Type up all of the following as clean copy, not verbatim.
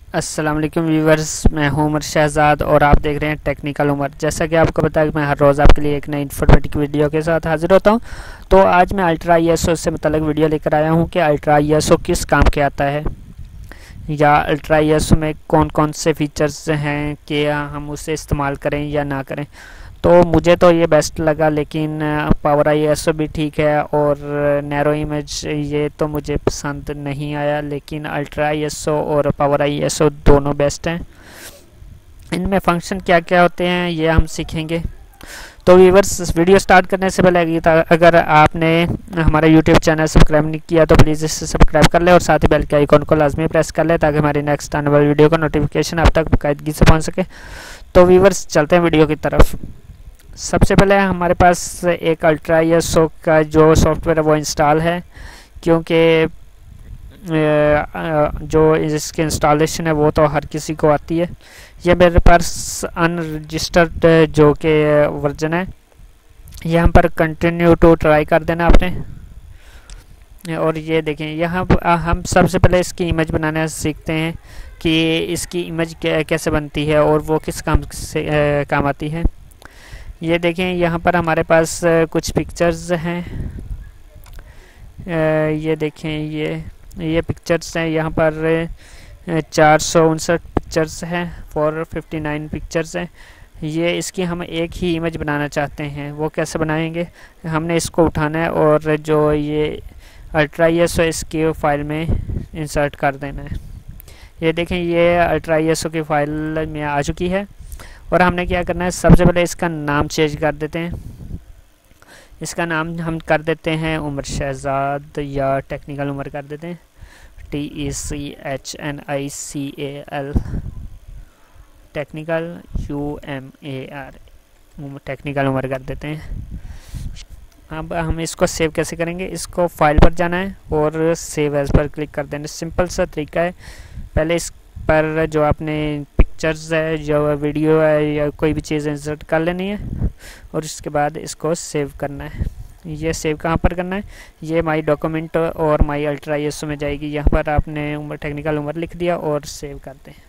अस्सलाम वालेकुम व्यूवर्स, मैं हूं उमर शहजाद और आप देख रहे हैं टेक्निकल उमर। जैसा कि आपको पता है कि मैं हर रोज़ आपके लिए एक नई इन्फॉर्मेटिव वीडियो के साथ हाजिर होता हूं। तो आज मैं अल्ट्रा ISO से मुतल्लिक वीडियो लेकर आया हूं कि अल्ट्रा ISO किस काम के आता है या अल्ट्रा ISO में कौन कौन से फीचर्स हैं कि हम उसे इस्तेमाल करें या ना करें। तो मुझे तो ये बेस्ट लगा, लेकिन पावर ISO भी ठीक है और नैरो इमेज ये तो मुझे पसंद नहीं आया, लेकिन अल्ट्रा ISO और पावर ISO दोनों बेस्ट हैं। इनमें फंक्शन क्या क्या होते हैं ये हम सीखेंगे। तो व्यूवर्स, वीडियो स्टार्ट करने से पहले अगर आपने हमारा यूट्यूब चैनल सब्सक्राइब नहीं किया तो प्लीज़ इसे सब्सक्राइब कर ले और साथ ही बेल के आइकॉन को लाजमी प्रेस कर ले ताकि हमारी नेक्स्ट आने वाली वीडियो का नोटिफिकेशन आप तक बाकायदगी से पहुंच सके। तो व्यूवर्स, चलते हैं वीडियो की तरफ। सबसे पहले हमारे पास एक अल्ट्रा ISO का जो सॉफ्टवेयर है वो इंस्टॉल है, क्योंकि जो इसकी इंस्टॉलेशन है वो तो हर किसी को आती है। ये मेरे पास अनरजिस्टर्ड जो कि वर्जन है, यहाँ पर कंटिन्यू टू ट्राई कर देना आपने। और ये देखें, यहाँ हम सबसे पहले इसकी इमेज बनाना सीखते हैं कि इसकी इमेज कैसे बनती है और वो किस काम से काम आती है। ये देखें, यहाँ पर हमारे पास कुछ पिक्चर्स हैं। ये देखें, ये पिक्चर्स हैं। यहाँ पर 459 पिक्चर्स हैं, 459 पिक्चर्स हैं। ये इसकी हम एक ही इमेज बनाना चाहते हैं। वो कैसे बनाएंगे? हमने इसको उठाना है और जो ये अल्ट्रा ISO इसकी फ़ाइल में इंसर्ट कर देना है। ये देखें, ये अल्ट्रा ISO की फ़ाइल में आ चुकी है। और हमने क्या करना है, सबसे पहले इसका नाम चेंज कर देते हैं। इसका नाम हम कर देते हैं उमर शहजाद या टेक्निकल उमर कर देते हैं, TECHNICAL, technical UMAR, technical Umar कर देते हैं। अब हम इसको सेव कैसे करेंगे? इसको फाइल पर जाना है और सेव एज पर क्लिक कर देना। सिंपल सा तरीका है। पहले इस पर जो आपने पिक्चर्स है, जो वीडियो है या कोई भी चीज़ इंसर्ट कर लेनी है और इसके बाद इसको सेव करना है। ये सेव कहाँ पर करना है? ये माई डॉक्यूमेंट और माई अल्ट्रा ISO में जाएगी। यहाँ पर आपने उमर टेक्निकल उमर लिख दिया और सेव करते हैं।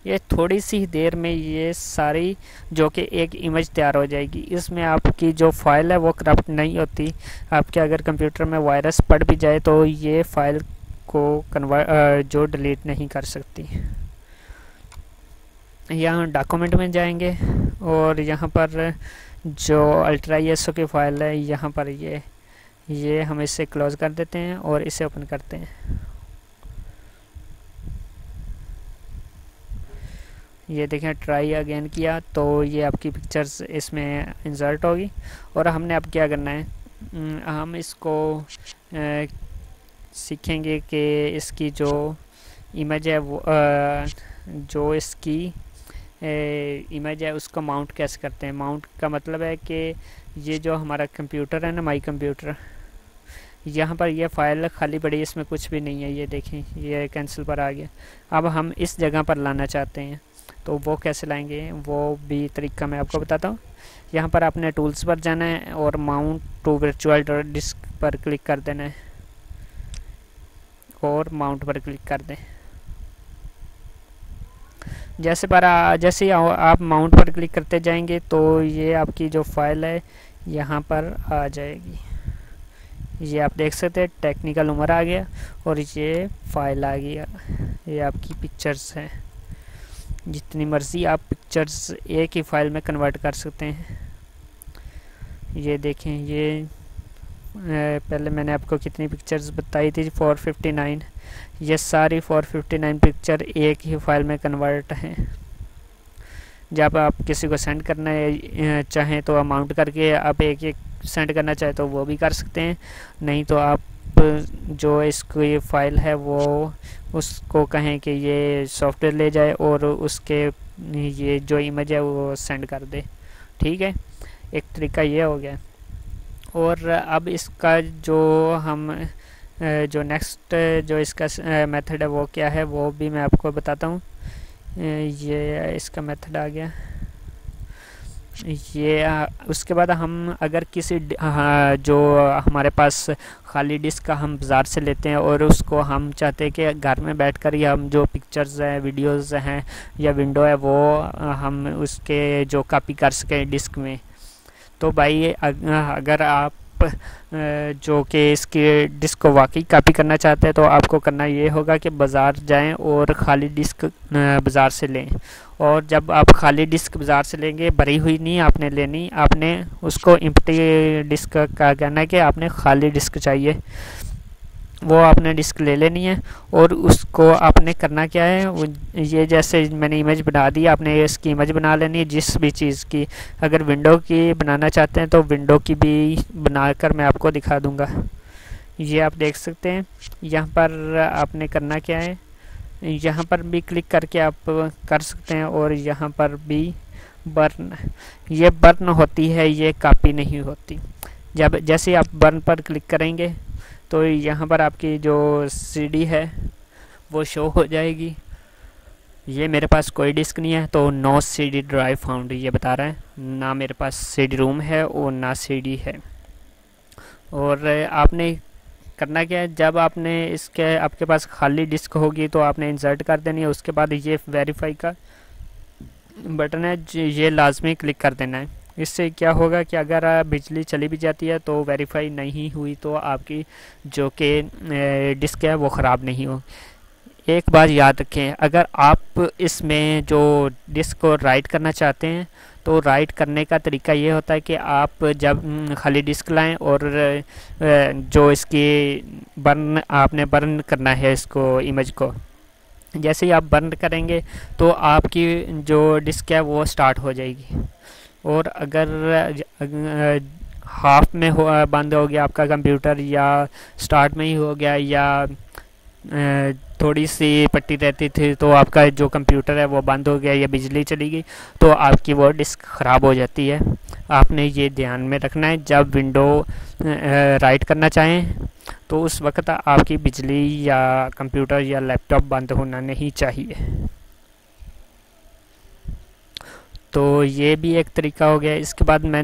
ये थोड़ी सी देर में ये सारी जो कि एक इमेज तैयार हो जाएगी। इसमें आपकी जो फाइल है वो करप्ट नहीं होती। आपके अगर कंप्यूटर में वायरस पड़ भी जाए तो ये फाइल को जो डिलीट नहीं कर सकती। यहाँ डॉक्यूमेंट में जाएंगे और यहाँ पर जो अल्ट्रा ISO की फ़ाइल है, यहाँ पर ये हम इसे क्लोज़ कर देते हैं और इसे ओपन करते हैं। ये देखें, ट्राई अगेन किया तो ये आपकी पिक्चर्स इसमें इंसर्ट होगी। और हमने अब क्या करना है, हम इसको सीखेंगे कि इसकी जो इमेज है वो जो इसकी इमेज है उसको माउंट कैसे करते हैं। माउंट का मतलब है कि ये जो हमारा कंप्यूटर है ना, माई कंप्यूटर, यहाँ पर ये फ़ाइल खाली पड़ी है, इसमें कुछ भी नहीं है। ये देखें, ये कैंसिल पर आ गया। अब हम इस जगह पर लाना चाहते हैं, तो वो कैसे लाएंगे वो भी तरीका मैं आपको बताता हूँ। यहाँ पर आपने टूल्स पर जाना है और माउंट टू वर्चुअल डिस्क पर क्लिक कर देना है और माउंट पर क्लिक कर दें। जैसे ही आप माउंट पर क्लिक करते जाएंगे तो ये आपकी जो फाइल है यहाँ पर आ जाएगी। ये आप देख सकते हैं, टेक्निकल उमर आ गया और ये फाइल आ गया। ये आपकी पिक्चर्स हैं। जितनी मर्ज़ी आप पिक्चर्स एक ही फाइल में कन्वर्ट कर सकते हैं। ये देखें, ये पहले मैंने आपको कितनी पिक्चर्स बताई थी, 459। ये सारी 459 पिक्चर एक ही फाइल में कन्वर्ट हैं। जब आप किसी को सेंड करना है चाहें तो अमाउंट करके आप एक एक सेंड करना चाहे तो वो भी कर सकते हैं। नहीं तो आप जो इसको ये फ़ाइल है वो उसको कहें कि ये सॉफ्टवेयर ले जाए और उसके ये जो इमेज है वो सेंड कर दे। ठीक है, एक तरीका ये हो गया। और अब इसका जो हम जो नेक्स्ट जो इसका मेथड है वो क्या है वो भी मैं आपको बताता हूँ। ये इसका मेथड आ गया। ये उसके बाद हम अगर किसी जो हमारे पास खाली डिस्क का हम बाज़ार से लेते हैं और उसको हम चाहते हैं कि घर में बैठकर ही हम जो पिक्चर्स हैं, वीडियोस हैं या विंडो है वो हम उसके जो कॉपी कर सकें डिस्क में, तो भाई अगर आप जो कि इसके डिस्क को वाकई कॉपी करना चाहते हैं तो आपको करना ये होगा कि बाज़ार जाएं और ख़ाली डिस्क बाज़ार से लें। और जब आप खाली डिस्क बाज़ार से लेंगे, भरी हुई नहीं आपने लेनी, आपने उसको एम्प्टी डिस्क का कहना है कि आपने खाली डिस्क चाहिए, वो आपने डिस्क ले लेनी है। और उसको आपने करना क्या है, वो ये जैसे मैंने इमेज बना दी, आपने इसकी इमेज बना लेनी है जिस भी चीज़ की। अगर विंडो की बनाना चाहते हैं तो विंडो की भी बनाकर मैं आपको दिखा दूंगा। ये आप देख सकते हैं। यहाँ पर आपने करना क्या है, यहाँ पर भी क्लिक करके आप कर सकते हैं और यहाँ पर भी बर्न, ये बर्न होती है, ये कॉपी नहीं होती। जब जैसे आप बर्न पर क्लिक करेंगे तो यहाँ पर आपकी जो सीडी है वो शो हो जाएगी। ये मेरे पास कोई डिस्क नहीं है तो नो सीडी ड्राइव फाउंड ये बता रहा है, ना मेरे पास सीडी रोम है और ना सीडी है। और आपने करना क्या है, जब आपने इसके आपके पास खाली डिस्क होगी तो आपने इंसर्ट कर देनी है। उसके बाद ये वेरीफाई का बटन है, ये लाजमी क्लिक कर देना है। इससे क्या होगा कि अगर बिजली चली भी जाती है तो वेरीफाई नहीं हुई तो आपकी जो कि डिस्क है वो ख़राब नहीं हो। एक बात याद रखें, अगर आप इसमें जो डिस्क को राइट करना चाहते हैं तो राइट करने का तरीका ये होता है कि आप जब खाली डिस्क लाएं और जो इसकी बर्न आपने बर्न करना है इसको इमेज को, जैसे ही आप बर्न करेंगे तो आपकी जो डिस्क है वो स्टार्ट हो जाएगी। और अगर हाफ में बंद हो गया आपका कंप्यूटर या स्टार्ट में ही हो गया या थोड़ी सी पट्टी रहती थी तो आपका जो कंप्यूटर है वो बंद हो गया या बिजली चली गई तो आपकी वो डिस्क ख़राब हो जाती है। आपने ये ध्यान में रखना है, जब विंडो राइट करना चाहें तो उस वक्त आपकी बिजली या कंप्यूटर या लैपटॉप बंद होना नहीं चाहिए। तो ये भी एक तरीका हो गया। इसके बाद मैं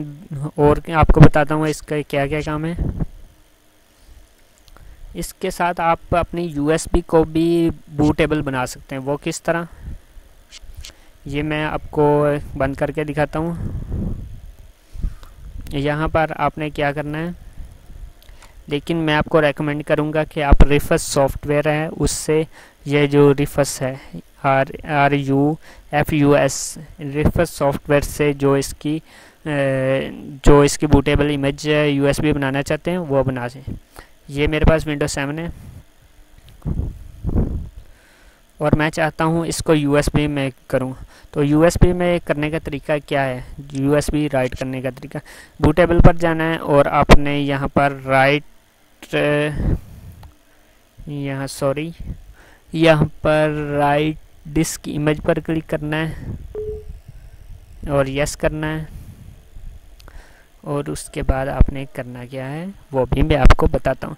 और आपको बताता हूँ इसका क्या क्या काम है। इसके साथ आप अपनी यूएसबी को भी बूटेबल बना सकते हैं। वो किस तरह, ये मैं आपको बंद करके दिखाता हूँ। यहाँ पर आपने क्या करना है, लेकिन मैं आपको रेकमेंड करूँगा कि आप रिफस सॉफ्टवेयर है उससे, ये जो रिफस है RUFUS रिफस सॉफ्टवेयर से जो इसकी बूटेबल इमेज यूएसबी बनाना चाहते हैं वो बना दें। ये मेरे पास विंडोज 7 है और मैं चाहता हूँ इसको यूएसबी में करूँ। तो यूएसबी में करने का तरीका क्या है, यूएसबी राइट करने का तरीका, बूटेबल पर जाना है और आपने यहाँ पर यहाँ पर राइट डिस्क इमेज पर क्लिक करना है और यस करना है। और उसके बाद आपने करना क्या है वो भी मैं आपको बताता हूँ।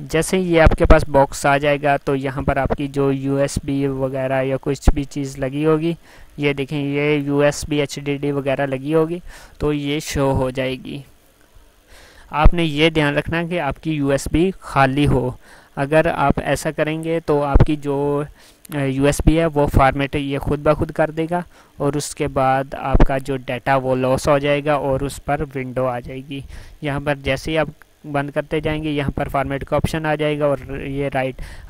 जैसे ये आपके पास बॉक्स आ जाएगा तो यहाँ पर आपकी जो यूएसबी वगैरह या कुछ भी चीज़ लगी होगी, ये देखें ये यूएसबी HDD वगैरह लगी होगी तो ये शो हो जाएगी। आपने ये ध्यान रखना कि आपकी यूएसबी खाली हो। अगर आप ऐसा करेंगे तो आपकी जो यूएसबी है वो फॉर्मेट ये खुद ब खुद कर देगा और उसके बाद आपका जो डाटा वो लॉस हो जाएगा और उस पर विंडो आ जाएगी। यहाँ पर जैसे ही आप बंद करते जाएंगे यहाँ पर फॉर्मेट का ऑप्शन आ जाएगा और ये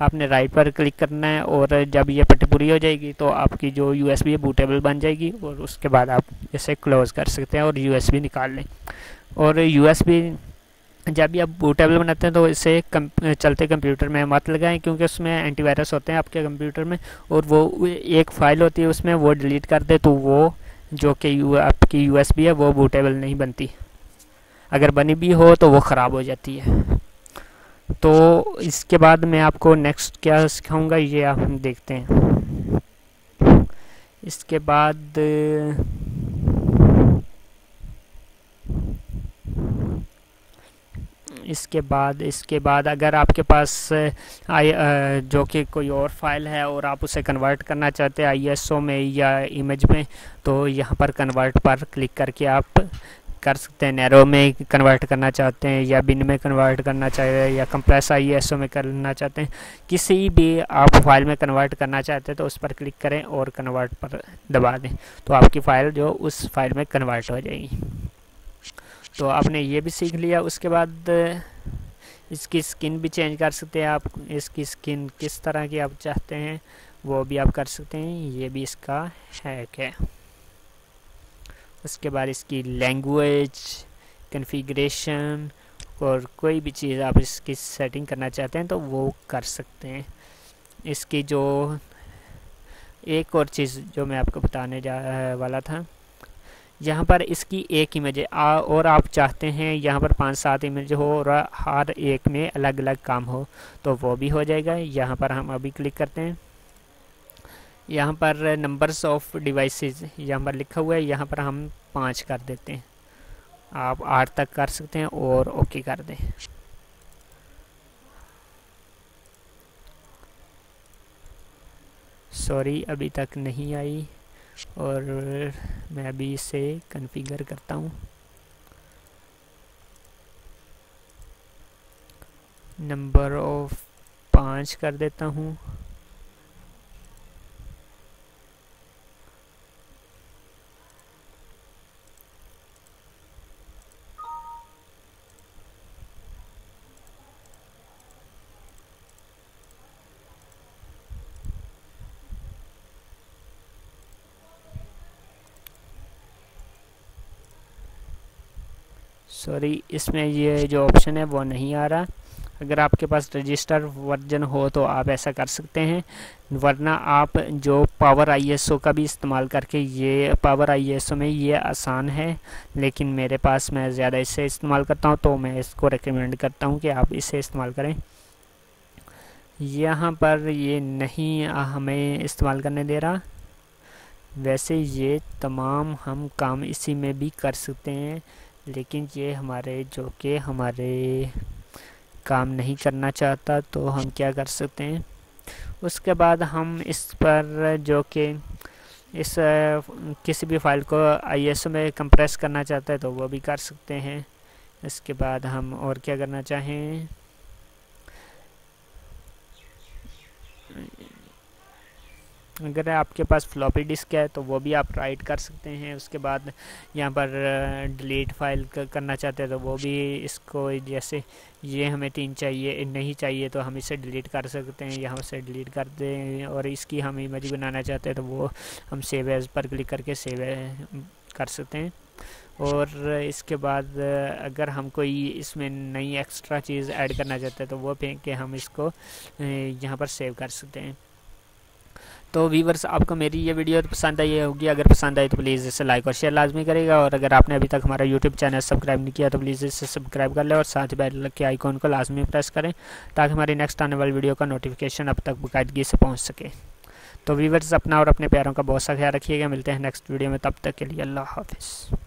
आपने राइट पर क्लिक करना है और जब ये पट्टी पूरी हो जाएगी तो आपकी जो यूएसबी है बूटेबल बन जाएगी और उसके बाद आप इसे क्लोज़ कर सकते हैं और यूएसबी निकाल लें। और यूएसबी जब भी आप बूटेबल बनाते हैं तो इसे चलते कंप्यूटर में मत लगाएं क्योंकि उसमें एंटीवायरस होते हैं आपके कंप्यूटर में और वो एक फ़ाइल होती है उसमें, वो डिलीट कर दे तो वो जो कि आपकी यूएसबी है वो बूटेबल नहीं बनती। अगर बनी भी हो तो वो ख़राब हो जाती है। तो इसके बाद मैं आपको नेक्स्ट क्या सिखाऊंगा ये आप देखते हैं। इसके बाद इसके बाद अगर आपके पास जो कि कोई और फाइल है और आप उसे कन्वर्ट करना चाहते हैं ISO में या इमेज में, तो यहाँ पर कन्वर्ट पर क्लिक करके आप कर सकते हैं। नैरो में कन्वर्ट करना चाहते हैं या बिन में कन्वर्ट करना चाहते हैं या कंप्रेस ISO में करना चाहते हैं, किसी भी आप फाइल में कन्वर्ट करना चाहते हैं तो उस पर क्लिक करें और कन्वर्ट पर दबा दें, तो आपकी फ़ाइल जो उस फाइल में कन्वर्ट हो जाएगी। तो आपने ये भी सीख लिया। उसके बाद इसकी स्किन भी चेंज कर सकते हैं आप, इसकी स्किन किस तरह की आप चाहते हैं वो भी आप कर सकते हैं, ये भी इसका हैक है। उसके बाद इसकी लैंग्वेज, कॉन्फ़िगरेशन और कोई भी चीज़ आप इसकी सेटिंग करना चाहते हैं तो वो कर सकते हैं। इसकी जो एक और चीज़ जो मैं आपको बताने वाला था, यहाँ पर इसकी एक इमेज है और आप चाहते हैं यहाँ पर 5-7 इमेज हो और हर एक में अलग अलग काम हो तो वो भी हो जाएगा। यहाँ पर हम अभी क्लिक करते हैं, यहाँ पर नंबर्स ऑफ डिवाइसेस यहाँ पर लिखा हुआ है, यहाँ पर हम 5 कर देते हैं। आप 8 तक कर सकते हैं और ओके कर दें। सॉरी अभी तक नहीं आई और मैं अभी इसे कॉन्फ़िगर करता हूँ। नंबर ऑफ 5 कर देता हूँ। सॉरी इसमें ये जो ऑप्शन है वो नहीं आ रहा। अगर आपके पास रजिस्टर वर्जन हो तो आप ऐसा कर सकते हैं, वरना आप जो पावर ISO का भी इस्तेमाल करके, ये पावर ISO में ये आसान है लेकिन मेरे पास मैं ज़्यादा इससे इस्तेमाल करता हूँ तो मैं इसको रेकमेंड करता हूँ कि आप इसे इस्तेमाल करें। यहाँ पर ये नहीं हमें इस्तेमाल करने दे रहा। वैसे ये तमाम हम काम इसी में भी कर सकते हैं, लेकिन ये हमारे जो कि हमारे काम नहीं करना चाहता तो हम क्या कर सकते हैं। उसके बाद हम इस पर जो कि इस किसी भी फाइल को ISO में कंप्रेस करना चाहता है तो वो भी कर सकते हैं। इसके बाद हम और क्या करना चाहें, अगर आपके पास फ्लॉपी डिस्क है तो वो भी आप राइट कर सकते हैं। उसके बाद यहाँ पर डिलीट फाइल करना चाहते हैं तो वो भी, इसको जैसे ये हमें 3 चाहिए नहीं चाहिए तो हम इसे डिलीट कर सकते हैं, यहाँ से डिलीट कर दें। और इसकी हम इमेज बनाना चाहते हैं तो वो हम सेव एज पर क्लिक करके सेव कर सकते हैं। और इसके बाद अगर हम कोई इसमें नई एक्स्ट्रा चीज़ ऐड करना चाहते हैं तो वो पे के हम इसको यहाँ पर सेव कर सकते हैं। तो व्यूअर्स, आपको मेरी ये वीडियो पसंद आई होगी। अगर पसंद आई तो प्लीज़ इसे लाइक और शेयर लाजमी करेगा, और अगर आपने अभी तक हमारा यूट्यूब चैनल सब्सक्राइब नहीं किया तो प्लीज़ इसे सब्सक्राइब कर लें और साथ ही बेल के आइकॉन को लाजमी प्रेस करें ताकि हमारी नेक्स्ट आने वाली वीडियो का नोटिफिकेशन अब तक बाकायदगी से पहुँच सके। तो व्यूअर्स, अपना और अपने प्यारों का बहुत सा ख्याल रखिएगा। मिलते हैं नेक्स्ट वीडियो में, तब तक के लिए अल्लाह हाफिज़।